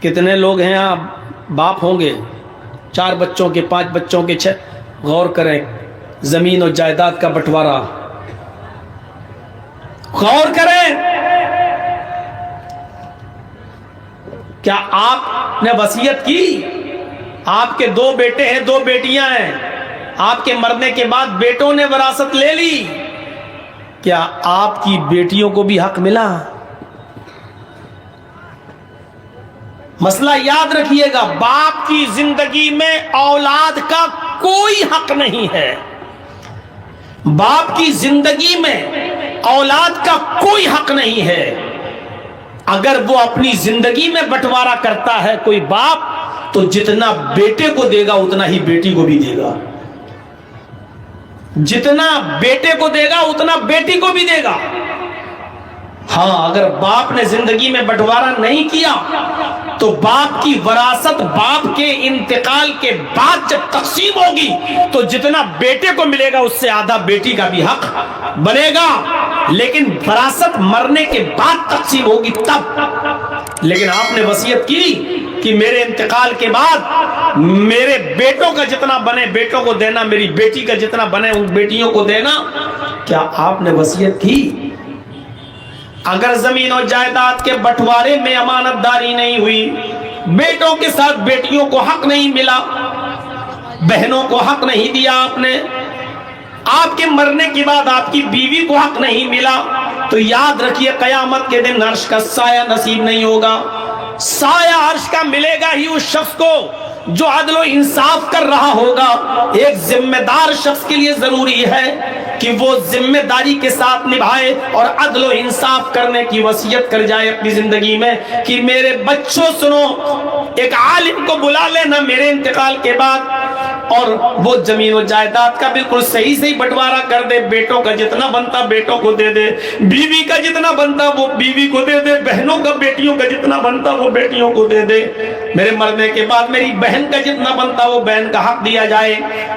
کتنے لوگ ہیں آپ باپ ہوں گے 4 بچوں کے 5 بچوں کے 6. غور کریں زمین و جائیداد کا بٹوارا، غور کریں. کیا آپ نے وصیت کی؟ آپ کے 2 بیٹے ہیں 2 بیٹیاں ہیں، آپ کے مرنے کے بعد بیٹوں نے وراثت لے لی، کیا آپ کی بیٹیوں کو بھی حق ملا؟ مسئلہ یاد رکھیے گا، باپ کی زندگی میں اولاد کا کوئی حق نہیں ہے. باپ کی زندگی میں اولاد کا کوئی حق نہیں ہے. اگر وہ اپنی زندگی میں بٹوارا کرتا ہے کوئی باپ، تو جتنا بیٹے کو دے گا اتنا ہی بیٹی کو بھی دے گا، جتنا بیٹے کو دے گا اتنا بیٹی کو بھی دے گا. ہاں اگر باپ نے زندگی میں بٹوارا نہیں کیا تو باپ کی وراثت باپ کے انتقال کے بعد جب تقسیم ہوگی تو جتنا بیٹے کو ملے گا اس سے آدھا بیٹی کا بھی حق بنے گا. لیکن وراثت مرنے کے بعد تقسیم ہوگی تب. لیکن آپ نے وصیت کی کہ میرے انتقال کے بعد میرے بیٹوں کا جتنا بنے بیٹوں کو دینا، میری بیٹی کا جتنا بنے ان بیٹیوں کو دینا. کیا آپ نے وصیت کی؟ اگر زمین و جائیداد کے بٹوارے میں امانت داری نہیں ہوئی، بیٹوں کے ساتھ بیٹیوں کو حق نہیں ملا، بہنوں کو حق نہیں دیا آپ نے، آپ کے مرنے کے بعد آپ کی بیوی کو حق نہیں ملا، تو یاد رکھیے قیامت کے دن عرش کا سایہ نصیب نہیں ہوگا. سایہ عرش کا ملے گا ہی اس شخص کو جو عدل و انصاف کر رہا ہوگا. ایک ذمہ دار شخص کے لیے ضروری ہے کہ وہ ذمہ داری کے ساتھ نبھائے اور عدل و انصاف کرنے کی وصیت کر جائے اپنی زندگی میں کہ میرے بچوں سنو، ایک عالم کو بلا لینا میرے انتقال کے بعد اور وہ زمین و جائیداد کا بالکل صحیح صحیح بٹوارا کر دے. بیٹوں کا جتنا بنتا بیٹوں کو دے دے، بیوی کا جتنا بنتا وہ بیوی کو دے دے، بہنوں کا بیٹیوں کا جتنا بنتا وہ بیٹیوں کو دے دے. میرے مرنے کے بعد میری بہن کا جتنا بنتا وہ بہن کا حق دیا جائے.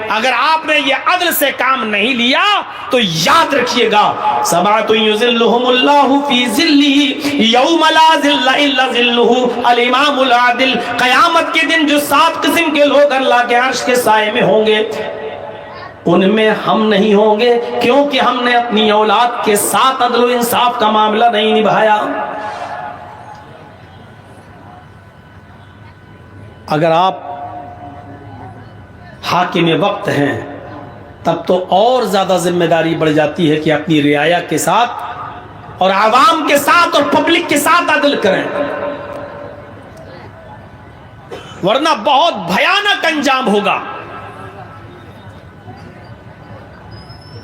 اگر آپ نے یہ عدل سے کام نہیں لیا تو یاد رکھیے گا سبعۃ یظلھم اللہ فی ظلہ یوم لا ظل الا ظلہ الامام العادل. قیامت کے دن جو 7 قسم کے لوگ اللہ کے عرش کے سائے میں ہوں گے ان میں ہم نہیں ہوں گے، کیونکہ ہم نے اپنی اولاد کے ساتھ عدل و انصاف کا معاملہ نہیں نبھایا. اگر آپ حاکم وقت ہیں تب تو اور زیادہ ذمہ داری بڑھ جاتی ہے کہ اپنی رعایا کے ساتھ اور عوام کے ساتھ اور پبلک کے ساتھ عدل کریں، ورنہ بہت بھیانک انجام ہوگا.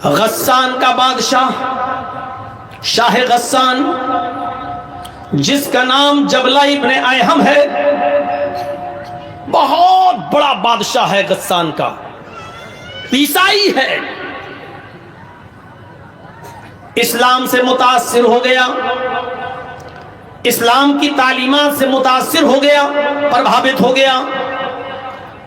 غسان کا بادشاہ شاہ غسان جس کا نام جبلہ ابن ایہم ہے، بہت بڑا بادشاہ ہے غسان کا، عیسائی ہے، اسلام سے متاثر ہو گیا، اسلام کی تعلیمات سے متاثر ہو گیا، پربھاوت ہو گیا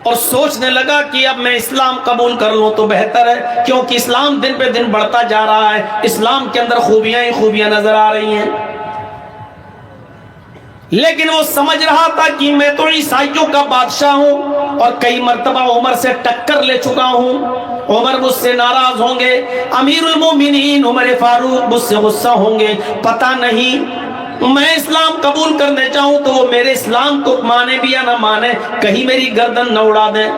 اور سوچنے لگا کہ اب میں اسلام قبول کر لوں تو بہتر ہے، کیونکہ اسلام دن پہ دن بڑھتا جا رہا ہے، اسلام کے اندر خوبیاں ہی خوبیاں نظر آ رہی ہیں. لیکن وہ سمجھ رہا تھا کہ میں تو عیسائیوں کا بادشاہ ہوں اور کئی مرتبہ عمر سے ٹکر لے چکا ہوں، عمر مجھ سے ناراض ہوں گے، امیر المومنین عمر فاروق مجھ سے غصہ ہوں گے، پتہ نہیں میں اسلام قبول کرنے چاہوں تو وہ میرے اسلام کو مانے بھی یا نہ مانے، کہیں میری گردن نہ اڑا دیں.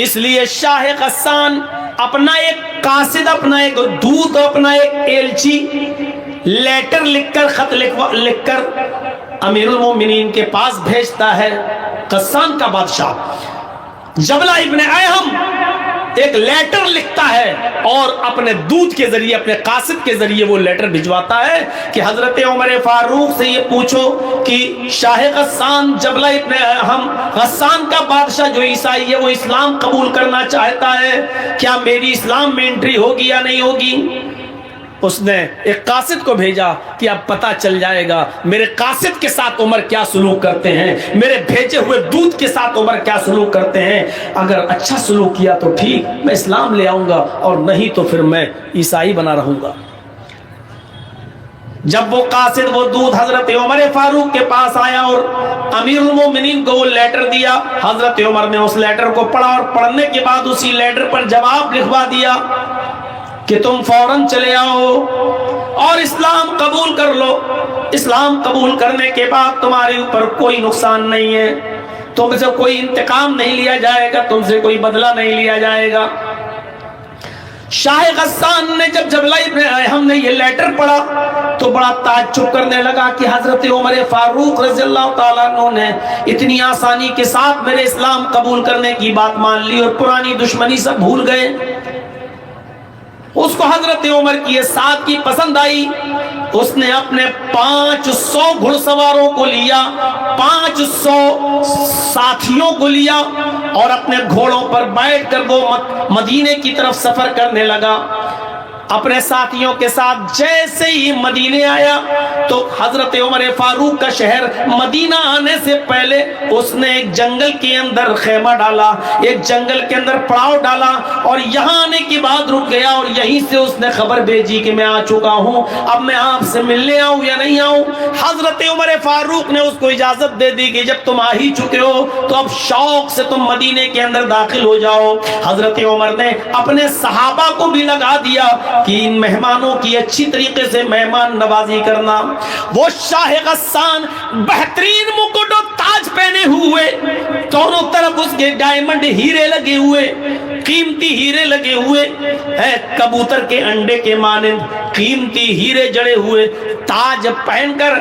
اس لیے شاہ غسان اپنا ایک قاصد، اپنا ایک دودت، اپنا ایک ایلچی لیٹر لکھ کر، خط لکھ کر امیر المومنین کے پاس بھیجتا ہے. غسان کا بادشاہ جبلہ ابن ایہم ایک لیٹر لکھتا ہے اور اپنے دودت کے ذریعے، اپنے قاصد کے ذریعے وہ لیٹر بھجواتا ہے کہ حضرت عمر فاروق سے یہ پوچھو کہ شاہ غسان جبلہ ابن ایہم غسان کا بادشاہ جو عیسائی ہے وہ اسلام قبول کرنا چاہتا ہے، کیا میری اسلام میں انٹری ہوگی یا نہیں ہوگی؟ اس نے ایک قاصد کو بھیجا کہ اب پتہ چل جائے گا میرے قاصد کے ساتھ عمر کیا سلوک کرتے ہیں، میرے بھیجے ہوئے دودت کے ساتھ عمر کیا سلوک کرتے ہیں. اگر اچھا سلوک کیا تو ٹھیک، میں اسلام لے آؤں گا، اور نہیں تو پھر میں عیسائی بنا رہوں گا. جب وہ قاصد وہ دودھ حضرت عمر فاروق کے پاس آیا اور امیر المومنین کو وہ لیٹر دیا، حضرت عمر نے اس لیٹر کو پڑھا اور پڑھنے کے بعد اسی لیٹر پر جواب لکھوا دیا کہ تم فوراً چلے آؤ اور اسلام قبول کر لو، اسلام قبول کرنے کے بعد تمہارے اوپر کوئی نقصان نہیں ہے، تم سے کوئی انتقام نہیں لیا جائے گا، تم سے کوئی بدلہ نہیں لیا جائے گا۔ شاہ غسان نے جب جبلہ ابن ایہم نے یہ لیٹر پڑھا تو بڑا تعجب کرنے لگا کہ حضرت عمر فاروق رضی اللہ تعالیٰ عنہ نے اتنی آسانی کے ساتھ میرے اسلام قبول کرنے کی بات مان لی اور پرانی دشمنی سب بھول گئے۔ اس کو حضرت عمر کی یہ سادگی پسند آئی، اس نے اپنے 500 گھڑ سواروں کو لیا، 500 ساتھیوں کو لیا اور اپنے گھوڑوں پر بیٹھ کر وہ مدینے کی طرف سفر کرنے لگا۔ اپنے ساتھیوں کے ساتھ جیسے ہی مدینے آیا تو حضرت عمر فاروق کا شہر مدینہ آنے سے پہلے اس نے ایک جنگل کے اندر خیمہ ڈالا، ایک جنگل کے اندر پڑاؤ ڈالا اور یہاں آنے کے بعد رک گیا اور یہیں سے اس نے خبر بھیجی کہ میں آ چکا ہوں، اب میں آپ سے ملنے آؤں یا نہیں آؤں۔ حضرت عمر فاروق نے اس کو اجازت دے دی کہ جب تم آ ہی چکے ہو تو اب شوق سے تم مدینے کے اندر داخل ہو جاؤ۔ حضرت عمر نے اپنے صحابہ کو بھی لگا دیا کہ ان مہمانوں کی اچھی طریقے سے مہمان نوازی کرنا۔ وہ شاہ غسان بہترین مکٹ و تاج پہنے ہوئے، دونوں طرف اس کے ڈائمنڈ ہیرے لگے ہوئے، قیمتی ہیرے لگے ہوئے، کبوتر کے انڈے کے مانند قیمتی ہیرے جڑے ہوئے تاج پہن کر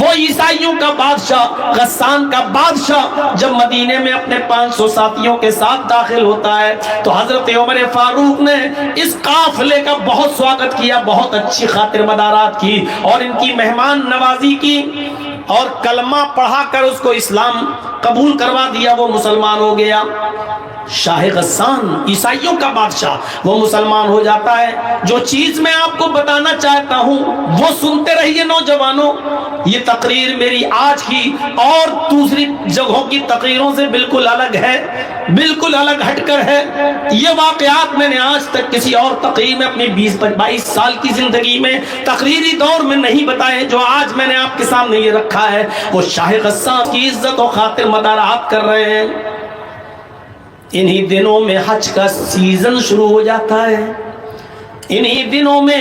وہ عیسائیوں کا بادشاہ، غسان کا بادشاہ جب مدینے میں اپنے 500 ساتھیوں کے ساتھ داخل ہوتا ہے تو حضرت عمر فاروق نے اس قافلے کا بہت سواگت کیا، بہت اچھی خاطر مدارات کی اور ان کی مہمان نوازی کی اور کلمہ پڑھا کر اس کو اسلام قبول کروا دیا، وہ مسلمان ہو گیا۔ شاہ غسان عیسائیوں کا بادشاہ وہ مسلمان ہو جاتا ہے۔ جو چیز میں آپ کو بتانا چاہتا ہوں وہ سنتے رہیے نوجوانوں، یہ تقریر میری آج کی اور دوسری جگہوں کی تقریروں سے بالکل الگ ہے، بالکل الگ ہٹ کر ہے۔ یہ واقعات میں نے آج تک کسی اور تقریر میں اپنی 22 سال کی زندگی میں تقریری دور میں نہیں بتائے، جو آج میں نے آپ کے سامنے یہ رکھا ہے۔ وہ شاہ غسان کی عزت و خاطر مدارات کر رہے ہیں۔ انہی دنوں میں حج کا سیزن شروع ہو جاتا ہے، انہی دنوں میں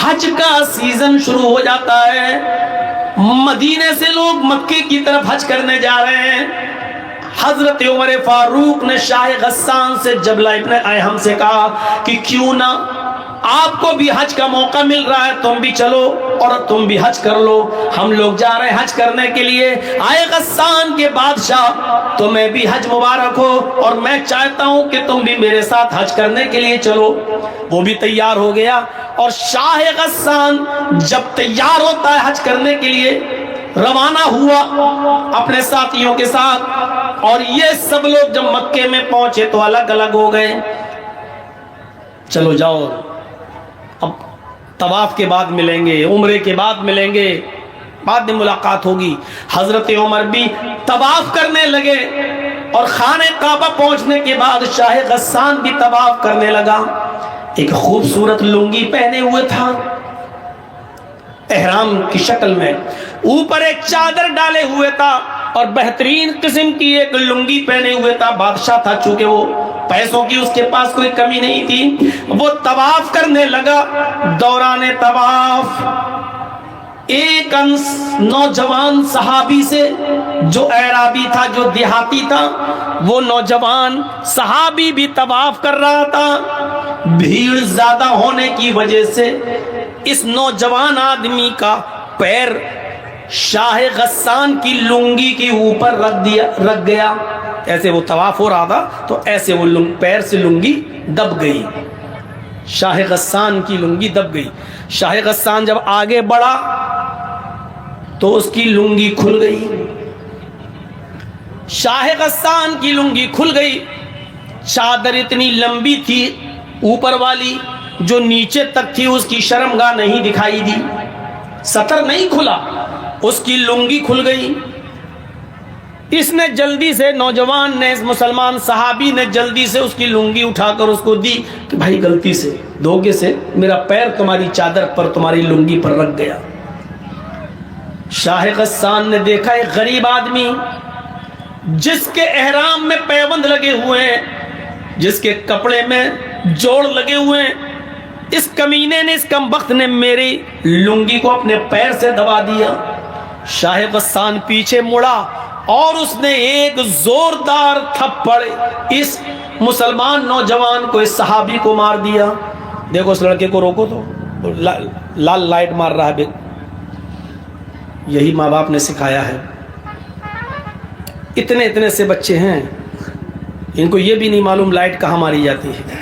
حج کا سیزن شروع ہو جاتا ہے۔ مدینے سے لوگ مکے کی طرف حج کرنے جا رہے ہیں۔ حضرت عمر فاروق نے شاہ غسان سے جبلہ ابن ایہم سے کہا کہ کیوں نہ آپ کو بھی حج کا موقع مل رہا ہے، تم بھی چلو اور تم بھی حج کر لو، ہم لوگ جا رہے ہیں حج کرنے کے لیے۔ آئے غسان کے بادشاہ تمہیں بھی حج مبارک ہو اور میں چاہتا ہوں کہ تم بھی میرے ساتھ حج کرنے کے لیے چلو۔ وہ بھی تیار ہو گیا اور شاہ غسان جب تیار ہوتا ہے حج کرنے کے لیے روانہ ہوا اپنے ساتھیوں کے ساتھ، اور یہ سب لوگ جب مکے میں پہنچے تو الگ الگ ہو گئے۔ چلو جاؤ، اب طواف کے بعد ملیں گے، عمرے کے بعد ملیں گے، بعد میں ملاقات ہوگی۔ حضرت عمر بھی طواف کرنے لگے اور خانہ کعبہ پہنچنے کے بعد شاہ غسان بھی طواف کرنے لگا۔ ایک خوبصورت لنگی پہنے ہوئے تھا احرام کی شکل میں، اوپر ایک چادر ڈالے ہوئے تھا اور بہترین قسم کی ایک لنگی پہنے ہوئے تھا۔ بادشاہ تھا، چونکہ وہ پیسوں کی اس کے پاس کوئی کمی نہیں تھی۔ وہ طواف کرنے لگا۔ دوران طواف ایک نوجوان صحابی سے، جو اعرابی تھا، جو دیہاتی تھا، وہ نوجوان صحابی بھی طواف کر رہا تھا۔ بھیڑ زیادہ ہونے کی وجہ سے اس نوجوان آدمی کا پیر شاہ غسان کی لنگی کے اوپر رکھ گیا۔ ایسے وہ طواف ہو رہا تھا تو ایسے وہ پیر سے لنگی دب گئی، شاہ غسان کی لنگی دب گئی۔ شاہ غسان جب آگے بڑھا تو اس کی لنگی کھل گئی، شاہ غسان کی لنگی کھل گئی۔ چادر اتنی لمبی تھی اوپر والی، جو نیچے تک تھی اس کی شرمگاہ نہیں دکھائی دی، سطر نہیں کھلا، اس کی لنگی کھل گئی۔ اس نے جلدی سے، نوجوان نے، اس مسلمان صحابی نے جلدی سے اس کی لنگی اٹھا کر اس کو دی کہ بھائی غلطی سے، دھوکے سے میرا پیر تمہاری چادر پر، تمہاری لنگی پر رکھ گیا۔ شاہ غسان نے دیکھا ایک غریب آدمی جس کے احرام میں پیبند لگے ہوئے ہیں، جس کے کپڑے میں جوڑ لگے ہوئے ہیں، اس کمینے نے، اس کمبخت نے میری لنگی کو اپنے پیر سے دبا دیا۔ شاہ غسان پیچھے مڑا اور اس نے ایک زوردار تھپڑ اس مسلمان نوجوان کو، اس صحابی کو مار دیا۔ دیکھو اس لڑکے کو روکو تو لال لائٹ مار رہا ہے۔ یہی ماں باپ نے سکھایا ہے۔ اتنے اتنے سے بچے ہیں، ان کو یہ بھی نہیں معلوم لائٹ کہاں ماری جاتی ہے۔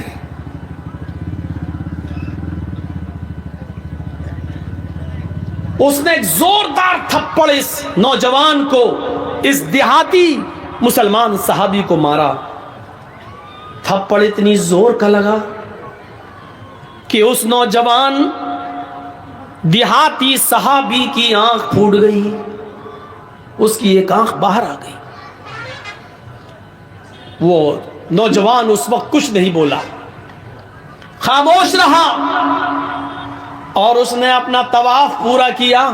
اس نے ایک زوردار تھپڑ اس نوجوان کو، اس دیہاتی مسلمان صحابی کو مارا۔ تھپڑ اتنی زور کا لگا کہ اس نوجوان دیہاتی صحابی کی آنکھ پھوٹ گئی، اس کی ایک آنکھ باہر آ گئی۔ وہ نوجوان اس وقت کچھ نہیں بولا، خاموش رہا، اور اس نے اپنا طواف پورا کیا۔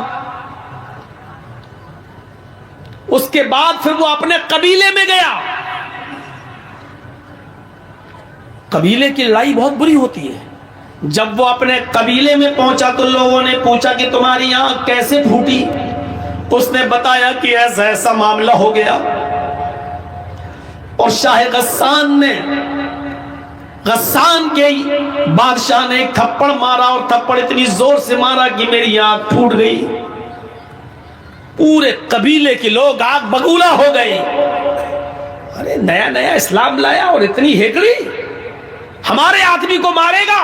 اس کے بعد پھر وہ اپنے قبیلے میں گیا۔ قبیلے کی لڑائی بہت بری ہوتی ہے۔ جب وہ اپنے قبیلے میں پہنچا تو لوگوں نے پوچھا کہ تمہاری آنکھ کیسے پھوٹی؟ اس نے بتایا کہ ایسا ایسا معاملہ ہو گیا۔ اور شاہ غسان نے، غسان کے بادشاہ نے ایک تھپڑ مارا، اور تھپڑ اتنی زور سے مارا کہ میری آنکھ پھوٹ گئی۔ پورے قبیلے کے لوگ آگ بگولا ہو گئے۔ ارے نیا نیا اسلام لایا اور اتنی ہیکڑی، ہمارے آدمی کو مارے گا؟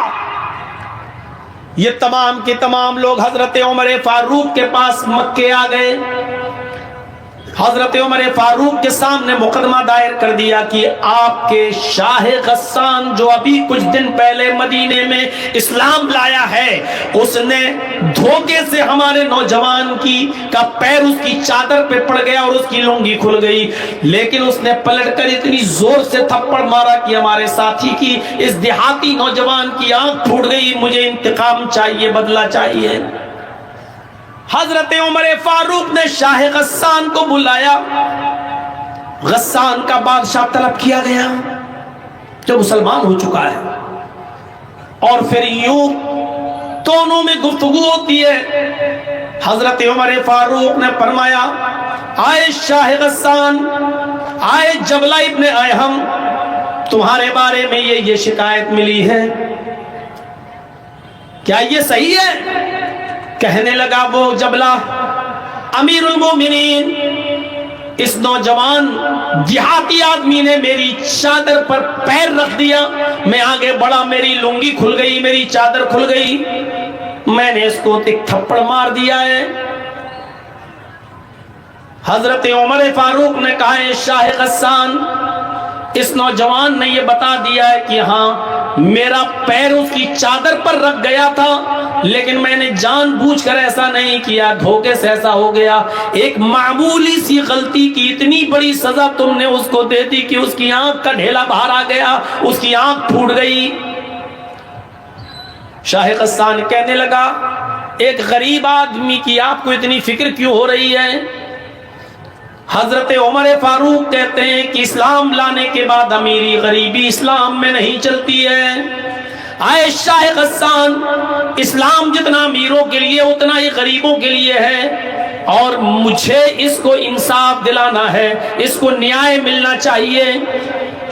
یہ تمام کے تمام لوگ حضرت عمر فاروق کے پاس مکے آ گئے۔ حضرت عمر فاروق کے سامنے مقدمہ دائر کر دیا کہ آپ کے شاہ غسان جو ابھی کچھ دن پہلے مدینے میں اسلام لایا ہے، اس نے دھوکے سے ہمارے نوجوان کا پیر اس کی چادر پہ پڑ گیا اور اس کی لنگی کھل گئی، لیکن اس نے پلٹ کر اتنی زور سے تھپڑ مارا کہ ہمارے ساتھی کی، اس دیہاتی نوجوان کی آنکھ پھوٹ گئی۔ مجھے انتقام چاہیے، بدلہ چاہیے۔ حضرت عمر فاروق نے شاہ غسان کو بلایا۔ غسان کا بادشاہ طلب کیا گیا جو مسلمان ہو چکا ہے، اور پھر یوں دونوں میں گفتگو ہوتی ہے۔ حضرت عمر فاروق نے فرمایا، آئے شاہ غسان، آئے جبلہ ابن ایہم، تمہارے بارے میں یہ شکایت ملی ہے، کیا یہ صحیح ہے؟ کہنے لگا وہ جبلہ، امیر المومنین، اس نوجوان دیہاتی آدمی نے میری چادر پر پیر رکھ دیا، میں آگے بڑھا، میری لنگی کھل گئی، میری چادر کھل گئی، میں نے اس کو ایک تھپڑ مار دیا ہے۔ حضرت عمر فاروق نے کہا، ہے شاہ غسان، اس نوجوان نے یہ بتا دیا ہے کہ ہاں میرا پیر اس کی چادر پر رکھ گیا تھا، لیکن میں نے جان بوجھ کر ایسا نہیں کیا، دھوکے سے ایسا ہو گیا۔ ایک معمولی سی غلطی کی اتنی بڑی سزا تم نے اس کو دے دی کہ اس کی آنکھ کا ڈھیلا باہر آ گیا، اس کی آنکھ پھوٹ گئی۔ شاہ غسان کہنے لگا، ایک غریب آدمی کی آپ کو اتنی فکر کیوں ہو رہی ہے؟ حضرت عمر فاروق کہتے ہیں کہ اسلام لانے کے بعد امیری غریبی اسلام میں نہیں چلتی ہے۔ آئے شاہ غسان، اسلام جتنا امیروں کے لیے اتنا ہی غریبوں کے لیے ہے، اور مجھے اس کو انصاف دلانا ہے، اس کو نیائے ملنا چاہیے۔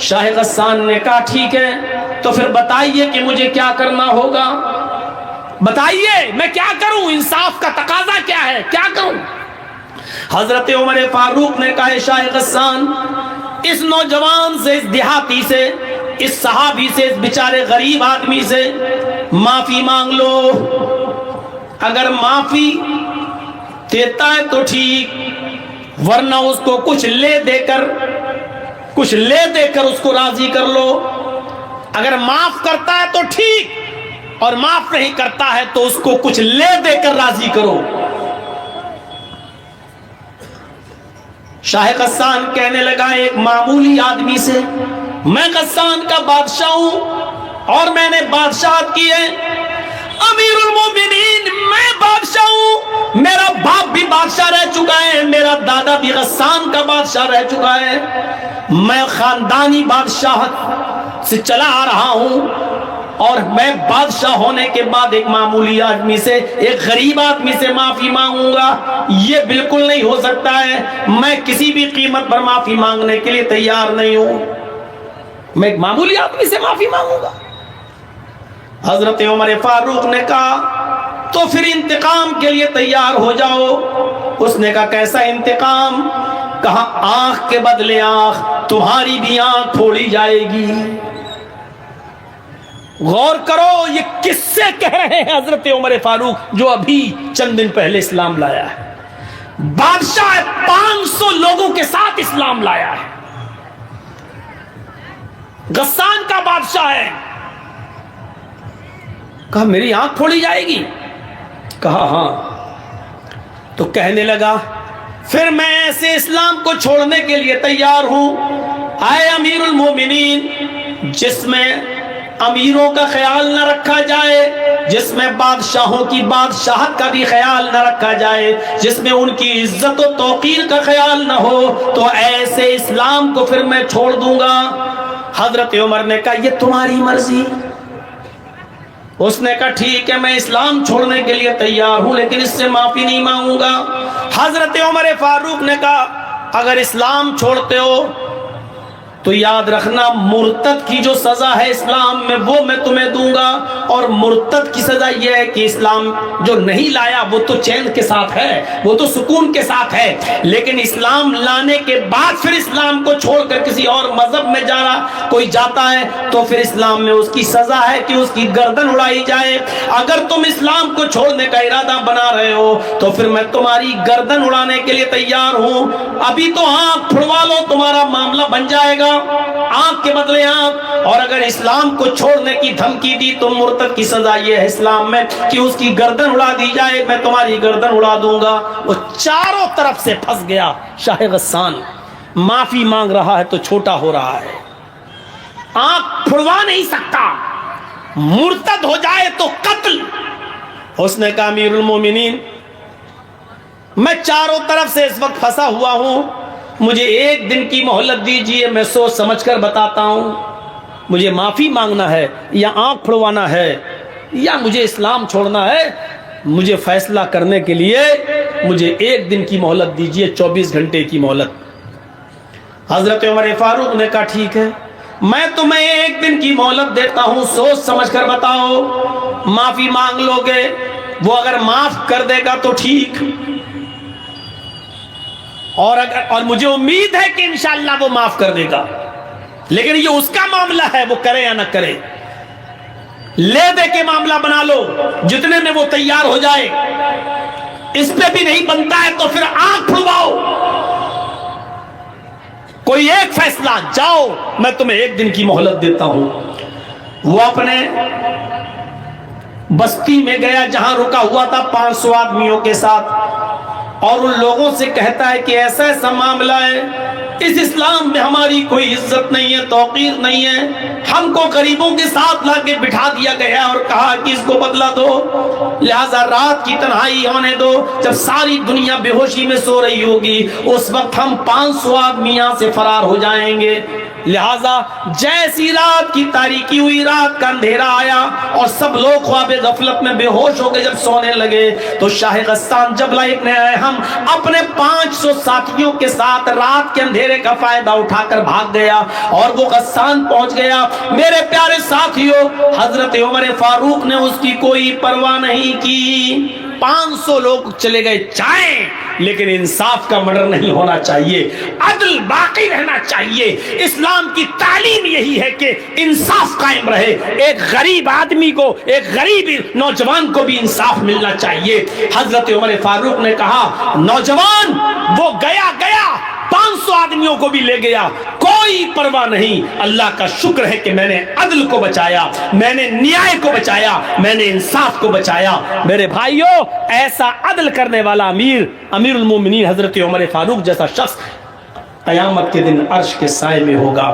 شاہ غسان نے کہا ٹھیک ہے، تو پھر بتائیے کہ مجھے کیا کرنا ہوگا، بتائیے میں کیا کروں، انصاف کا تقاضا کیا ہے، کیا کروں؟ حضرت عمر فاروق نے کہا، شاہ غسان، اس نوجوان سے، اس دیہاتی سے، اس صحابی سے، اس بیچارے غریب آدمی سے معافی مانگ لو۔ اگر معافی دیتا ہے تو ٹھیک، ورنہ اس کو کچھ لے دے کر اس کو راضی کر لو۔ اگر معاف کرتا ہے تو ٹھیک، اور معاف نہیں کرتا ہے تو اس کو کچھ لے دے کر راضی کرو۔ شاہ غسان کہنے لگا، ایک معمولی آدمی سے، میں غسان کا بادشاہ ہوں اور میں نے بادشاہت کی ہے، امیر المومنین میں بادشاہ ہوں، میرا باپ بھی بادشاہ رہ چکا ہے، میرا دادا بھی غسان کا بادشاہ رہ چکا ہے، میں خاندانی بادشاہت سے چلا آ رہا ہوں، اور میں بادشاہ ہونے کے بعد ایک معمولی آدمی سے، ایک غریب آدمی سے معافی مانگوں گا؟ یہ بالکل نہیں ہو سکتا ہے، میں کسی بھی قیمت پر معافی مانگنے کے لیے تیار نہیں ہوں، میں ایک معمولی آدمی سے معافی مانگوں گا؟ حضرت عمر فاروق نے کہا تو پھر انتقام کے لیے تیار ہو جاؤ۔ اس نے کہا کیسا انتقام؟ کہا آنکھ کے بدلے آنکھ، تمہاری بھی آنکھ پھوڑی جائے گی۔ غور کرو یہ کس سے کہہ رہے ہیں حضرت عمر فاروق، جو ابھی چند دن پہلے اسلام لایا ہے، بادشاہ 500 لوگوں کے ساتھ اسلام لایا ہے، غسان کا بادشاہ ہے۔ کہا میری آنکھ پھوڑی جائے گی؟ کہا ہاں۔ تو کہنے لگا پھر میں ایسے اسلام کو چھوڑنے کے لیے تیار ہوں، اے امیر المومنین، جس میں امیروں کا خیال نہ رکھا جائے، جس میں بادشاہوں کی بادشاہت کا بھی خیال نہ رکھا جائے، جس میں ان کی عزت و توقیر کا خیال نہ ہو، تو ایسے اسلام کو پھر میں چھوڑ دوں گا۔ حضرت عمر نے کہا یہ تمہاری مرضی۔ اس نے کہا ٹھیک ہے، میں اسلام چھوڑنے کے لیے تیار ہوں، لیکن اس سے معافی نہیں مانگوں گا۔ حضرت عمر فاروق نے کہا اگر اسلام چھوڑتے ہو تو یاد رکھنا مرتد کی جو سزا ہے اسلام میں وہ میں تمہیں دوں گا، اور مرتد کی سزا یہ ہے کہ اسلام جو نہیں لایا وہ تو چین کے ساتھ ہے، وہ تو سکون کے ساتھ ہے، لیکن اسلام لانے کے بعد پھر اسلام کو چھوڑ کر کسی اور مذہب میں جا رہا کوئی جاتا ہے تو پھر اسلام میں اس کی سزا ہے کہ اس کی گردن اڑائی جائے۔ اگر تم اسلام کو چھوڑنے کا ارادہ بنا رہے ہو تو پھر میں تمہاری گردن اڑانے کے لیے تیار ہوں، ابھی تو آنکھ پھڑوا لو تمہارا معاملہ بن جائے گا، آنکھ کے بدلے آنکھ۔ اور اگر اسلام کو چھوڑنے کی دھمکی دی تو مرتد کی سزا یہ ہے اسلام میں کہ اس کی گردن اڑا دی جائے، میں تمہاری گردن اڑا دوں گا۔ وہ چاروں طرف سے پھنس گیا شاہ غسان، معافی مانگ رہا ہے تو چھوٹا ہو رہا ہے، آنکھ پھڑوا نہیں سکتا، مرتد ہو جائے تو قتل۔ اس نے کہا امیر المومنین میں چاروں طرف سے اس وقت پھنسا ہوا ہوں، مجھے ایک دن کی مہلت دیجیے، میں سوچ سمجھ کر بتاتا ہوں، مجھے معافی مانگنا ہے یا آنکھ پھڑوانا ہے یا مجھے اسلام چھوڑنا ہے، مجھے فیصلہ کرنے کے لیے مجھے ایک دن کی مہلت دیجیے، 24 گھنٹے کی مہلت۔ حضرت عمر فاروق نے کہا ٹھیک ہے، میں تمہیں ایک دن کی مہلت دیتا ہوں، سوچ سمجھ کر بتاؤ، معافی مانگ لو گے، وہ اگر معاف کر دے گا تو ٹھیک، اور مجھے امید ہے کہ انشاءاللہ وہ معاف کر دے گا، لیکن یہ اس کا معاملہ ہے، وہ کرے یا نہ کرے، لے دے کے معاملہ بنا لو، جتنے میں وہ تیار ہو جائے، اس پہ بھی نہیں بنتا ہے تو پھر آنکھ پھڑواؤ، کوئی ایک فیصلہ، جاؤ میں تمہیں ایک دن کی مہلت دیتا ہوں۔ وہ اپنے بستی میں گیا جہاں رکا ہوا تھا 500 آدمیوں کے ساتھ، اور ان لوگوں سے کہتا ہے کہ ایسا ایسا معاملہ ہے، اس اسلام میں ہماری کوئی عزت نہیں ہے، توقیر نہیں ہے، ہم کو غریبوں کے ساتھ لا کے بٹھا دیا گیا اور کہا کہ اس کو بدلہ دو، لہذا رات کی تنہائی ہونے دو، جب ساری دنیا بے ہوشی میں سو رہی ہوگی اس وقت ہم 500 آدمی یہاں سے فرار ہو جائیں گے۔ لہذا جیسی رات کی تاریکی ہوئی، رات کا اندھیرا آیا اور سب لوگ خواب غفلت میں بے ہوش ہو کے جب سونے لگے تو شاہ غسان جب لائق نے آئے ہم اپنے 500 ساتھیوں کے ساتھ رات کے اندھیرے کا فائدہ اٹھا کر بھاگ گیا، اور وہ غسان پہنچ گیا۔ میرے پیارے ساتھیوں، حضرت عمر فاروق نے اس کی کوئی پرواہ نہیں کی، 500 لوگ چلے گئے چاہیں، لیکن انصاف کا مرڈر نہیں ہونا چاہیے، عدل باقی رہنا چاہیے۔ اسلام کی تعلیم یہی ہے کہ انصاف قائم رہے، ایک غریب آدمی کو، ایک غریب نوجوان کو بھی انصاف ملنا چاہیے۔ حضرت عمر فاروق نے کہا نوجوان وہ گیا 500 آدمیوں کو بھی لے گیا، کوئی پرواہ نہیں، اللہ کا شکر ہے کہ میں نے عدل کو بچایا، میں نے نیائے کو بچایا، میں نے انصاف کو بچایا۔ میرے بھائیوں، ایسا عدل کرنے والا امیر المومنین حضرت عمر فاروق جیسا شخص قیامت کے دن عرش کے سائے میں ہوگا۔